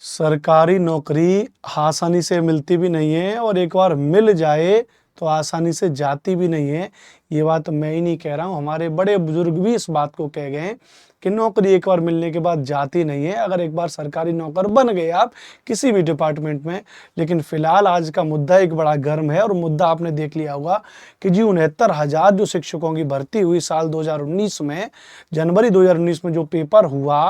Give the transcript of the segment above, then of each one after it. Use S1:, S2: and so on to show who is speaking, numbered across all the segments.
S1: सरकारी नौकरी आसानी से मिलती भी नहीं है और एक बार मिल जाए तो आसानी से जाती भी नहीं है। ये बात मैं ही नहीं कह रहा हूँ, हमारे बड़े बुजुर्ग भी इस बात को कह गए हैं कि नौकरी एक बार मिलने के बाद जाती नहीं है। अगर एक बार सरकारी नौकर बन गए आप किसी भी डिपार्टमेंट में। लेकिन फिलहाल आज का मुद्दा एक बड़ा गर्म है और मुद्दा आपने देख लिया होगा कि जी 69,000 जो शिक्षकों की भर्ती हुई साल 2019 में, जनवरी 2019 में जो पेपर हुआ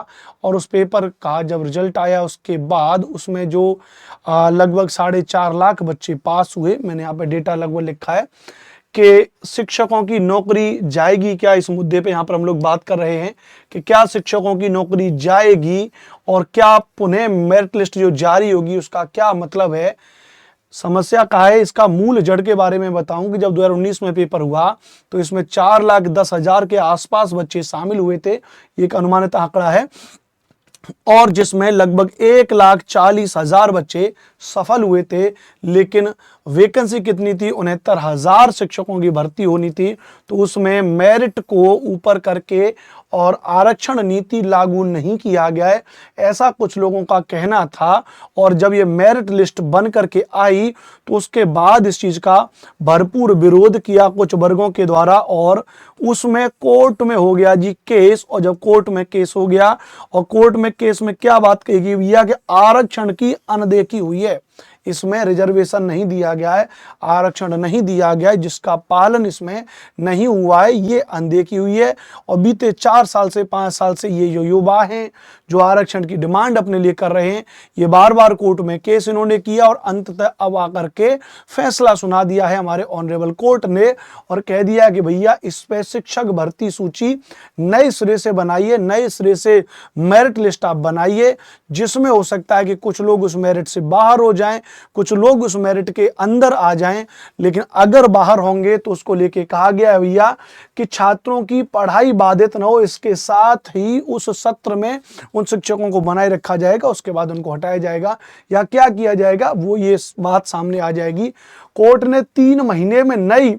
S1: और उस पेपर का जब रिजल्ट आया उसके बाद उसमें जो लगभग 4.5 लाख बच्चे पास हुए। मैंने यहाँ पे डेटा लगभग लिखा है कि शिक्षकों की नौकरी जाएगी क्या, इस मुद्दे पे यहाँ पर हम लोग बात कर रहे हैं कि क्या शिक्षकों की नौकरी जाएगी और क्या पुनः मेरिट लिस्ट जो जारी होगी उसका क्या मतलब है, समस्या का है। इसका मूल जड़ के बारे में बताऊं कि जब 2019 में पेपर हुआ तो इसमें 4,10,000 के आसपास बच्चे शामिल हुए थे, एक अनुमानित आंकड़ा है, और जिसमें लगभग 1,40,000 बच्चे सफल हुए थे। लेकिन वैकेंसी कितनी थी? 69,000 शिक्षकों की भर्ती होनी थी। तो उसमें मेरिट को ऊपर करके और आरक्षण नीति लागू नहीं किया गया है, ऐसा कुछ लोगों का कहना था। और जब ये मेरिट लिस्ट बन करके आई तो उसके बाद इस चीज का भरपूर विरोध किया कुछ वर्गों के द्वारा और उसमें कोर्ट में हो गया जी केस। और जब कोर्ट में केस हो गया और कोर्ट में केस में क्या बात कही गई भैया कि आरक्षण की अनदेखी हुई है, इसमें रिजर्वेशन नहीं दिया गया है, आरक्षण नहीं दिया गया है, जिसका पालन इसमें नहीं हुआ है, ये अनदेखी हुई है। और बीते 4 साल से 5 साल से ये जो युवा हैं जो आरक्षण की डिमांड अपने लिए कर रहे हैं, ये बार बार कोर्ट में केस इन्होंने किया और अंततः अब आकर के फैसला सुना दिया है हमारे ऑनरेबल कोर्ट ने और कह दिया कि भैया इस पे शिक्षक भर्ती सूची नए सिरे से बनाइए, नए सिरे से मेरिट लिस्ट आप बनाइए, जिसमें हो सकता है कि कुछ लोग उस मेरिट से बाहर हो जाएं, कुछ लोग उस मेरिट के अंदर आ जाएं। लेकिन अगर बाहर होंगे तो उसको लेके कहा गया है भैया कि छात्रों की पढ़ाई बाधित न हो, इसके साथ ही उस सत्र में उन शिक्षकों को बनाए रखा जाएगा, उसके बाद उनको हटाया जाएगा या क्या किया जाएगा वो ये बात सामने आ जाएगी। कोर्ट ने 3 महीने में नई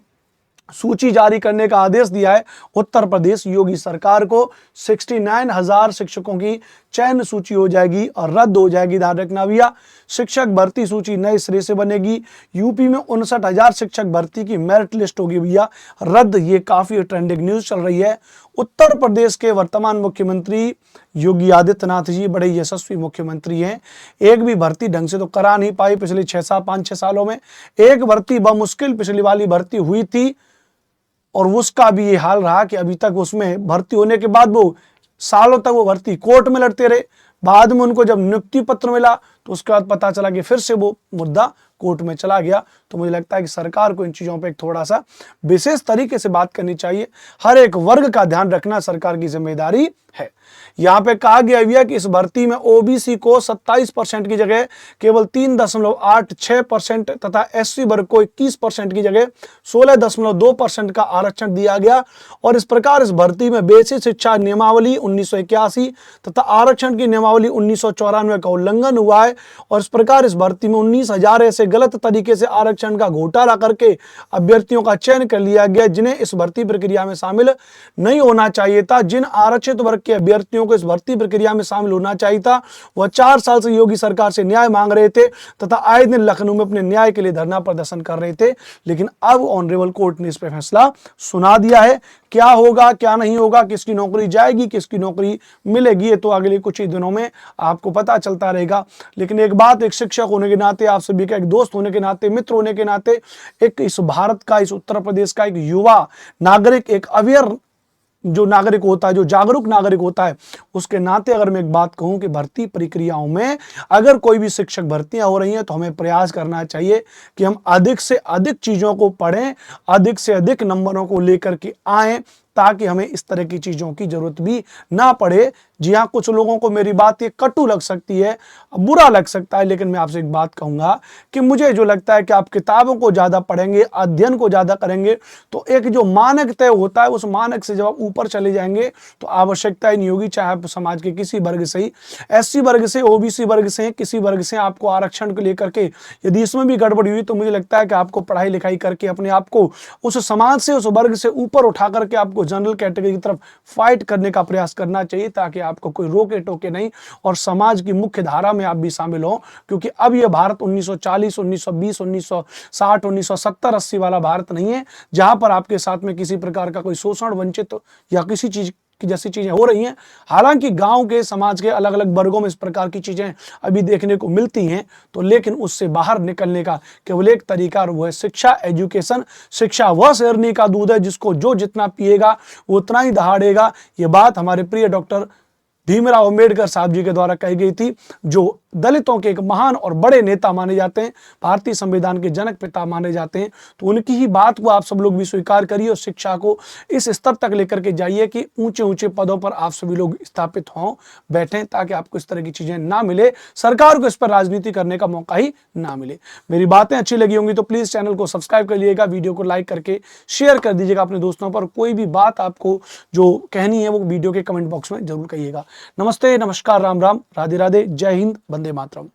S1: सूची जारी करने का आदेश दिया है उत्तर प्रदेश योगी सरकार को। 69,000 शिक्षकों की चयन सूची हो जाएगी और रद्द हो जाएगी। ध्यान रखना भैया, शिक्षक भर्ती सूची नए सिरे से बनेगी। यूपी में 59,000 शिक्षक भर्ती की मेरिट लिस्ट होगी भैया रद्द। ये काफी ट्रेंडिंग न्यूज चल रही है। उत्तर प्रदेश के वर्तमान मुख्यमंत्री योगी आदित्यनाथ जी बड़े यशस्वी मुख्यमंत्री हैं, एक भी भर्ती ढंग से तो करा नहीं पाई पिछले 5-6 सालों में। एक भर्ती बमुश्किल पिछली वाली भर्ती हुई थी और उसका भी ये हाल रहा कि अभी तक उसमें भर्ती होने के बाद वो सालों तक वो भर्ती कोर्ट में लड़ते रहे। बाद में उनको जब नियुक्ति पत्र मिला तो उसके बाद पता चला कि फिर से वो मुद्दा कोर्ट में चला गया। तो मुझे लगता है कि सरकार को इन चीजों पे एक थोड़ा सा विशेष तरीके से बात करनी चाहिए। हर एक वर्ग का ध्यान रखना सरकार की जिम्मेदारी है। यहाँ पे कहा गया भैया कि इस भर्ती में ओबीसी को 27% की जगह केवल 3.86% तथा एससी वर्ग को 21% की जगह 16.2% का आरक्षण दिया गया। और इस प्रकार इस भर्ती में बेसिक शिक्षा नियमावली 1981 तथा आरक्षण की नियमावली 1994 का उल्लंघन हुआ है। और इस प्रकार इस भर्ती में 19,000 ऐसे गलत तरीके से आरक्षण का घोटाला करके अभ्यर्थियों का चयन कर लिया गया जिन्हें इस भर्ती प्रक्रिया में शामिल नहीं होना चाहिए था। जिन आरक्षित वर्ग के अभ्यर्थियों को इस भर्ती प्रक्रिया में शामिल होना चाहिए था वह 4 साल से योगी सरकार से न्याय मांग रहे थे तथा आए दिन लखनऊ में अपने न्याय के लिए धरना प्रदर्शन कर रहे थे। लेकिन अब ऑनरेबल कोर्ट ने इस पर फैसला सुना दिया है। क्या होगा क्या नहीं होगा, किसकी नौकरी जाएगी किसकी नौकरी मिलेगी, ये तो अगले कुछ ही दिनों में आपको पता चलता रहेगा। लेकिन एक बात, एक शिक्षक होने के नाते, आप सभी का एक दोस्त होने के नाते, मित्र होने के नाते, एक इस भारत का, इस उत्तर प्रदेश का एक युवा नागरिक, एक अवेयर जो नागरिक होता है, जो जागरूक नागरिक होता है, उसके नाते अगर मैं एक बात कहूं कि भर्ती प्रक्रियाओं में अगर कोई भी शिक्षक भर्तियां हो रही हैं तो हमें प्रयास करना चाहिए कि हम अधिक से अधिक चीजों को पढ़ें, अधिक से अधिक नंबरों को लेकर के आएं ताकि हमें इस तरह की चीजों की जरूरत भी ना पड़े। जी हाँ, कुछ लोगों को मेरी बात ये कटु लग सकती है, बुरा लग सकता है, लेकिन मैं आपसे एक बात कहूंगा कि मुझे जो लगता है कि आप किताबों को ज्यादा पढ़ेंगे, अध्ययन को ज्यादा करेंगे तो एक जो मानक तय होता है उस मानक से जब आप ऊपर चले जाएंगे तो आवश्यकता ही नहीं होगी, चाहे आप समाज के किसी वर्ग से ही, एससी वर्ग से, ओबीसी वर्ग से, किसी वर्ग से आपको आरक्षण को लेकर के यदि इसमें भी गड़बड़ी हुई तो मुझे लगता है कि आपको पढ़ाई लिखाई करके अपने आप को उस समाज से, उस वर्ग से ऊपर उठा करके आपको जनरल कैटेगरी की तरफ फाइट करने का प्रयास करना चाहिए ताकि आपको कोई रोके टोके नहीं और समाज की मुख्य धारा में आप भी शामिल हो, क्योंकि अब यह भारत 1940, 1920, 1960, 1970, 80 वाला भारत नहीं है जहां पर आपके साथ में किसी प्रकार का कोई शोषण, वंचित या किसी चीज की जैसी चीजें हो रही हैं। हालांकि गांव के, समाज के अलग अलग वर्गों में इस प्रकार की चीजें अभी देखने को मिलती हैं, तो लेकिन उससे बाहर निकलने का केवल एक तरीका और वो है शिक्षा, एजुकेशन। शिक्षा वह शेरनी का दूध है जिसको जो जितना पिएगा वो उतना ही दहाड़ेगा। ये बात हमारे प्रिय डॉक्टर भीमराव अंबेडकर साहब जी के द्वारा कही गई थी, जो दलितों के एक महान और बड़े नेता माने जाते हैं, भारतीय संविधान के जनक पिता माने जाते हैं। तो उनकी ही बात को आप सब लोग भी स्वीकार करिए और शिक्षा को इस स्तर तक लेकर के जाइए कि ऊंचे ऊंचे पदों पर आप सभी लोग स्थापित हों, बैठें, ताकि आपको इस तरह की चीजें ना मिले, सरकार को इस पर राजनीति करने का मौका ही ना मिले। मेरी बातें अच्छी लगी होंगी तो प्लीज चैनल को सब्सक्राइब कर लीजिएगा, वीडियो को लाइक करके शेयर कर दीजिएगा अपने दोस्तों पर। कोई भी बात आपको जो कहनी है वो वीडियो के कमेंट बॉक्स में जरूर कहिएगा। नमस्ते, नमस्कार, राम राम, राधे राधे, जय हिंद, वंदे मातरम।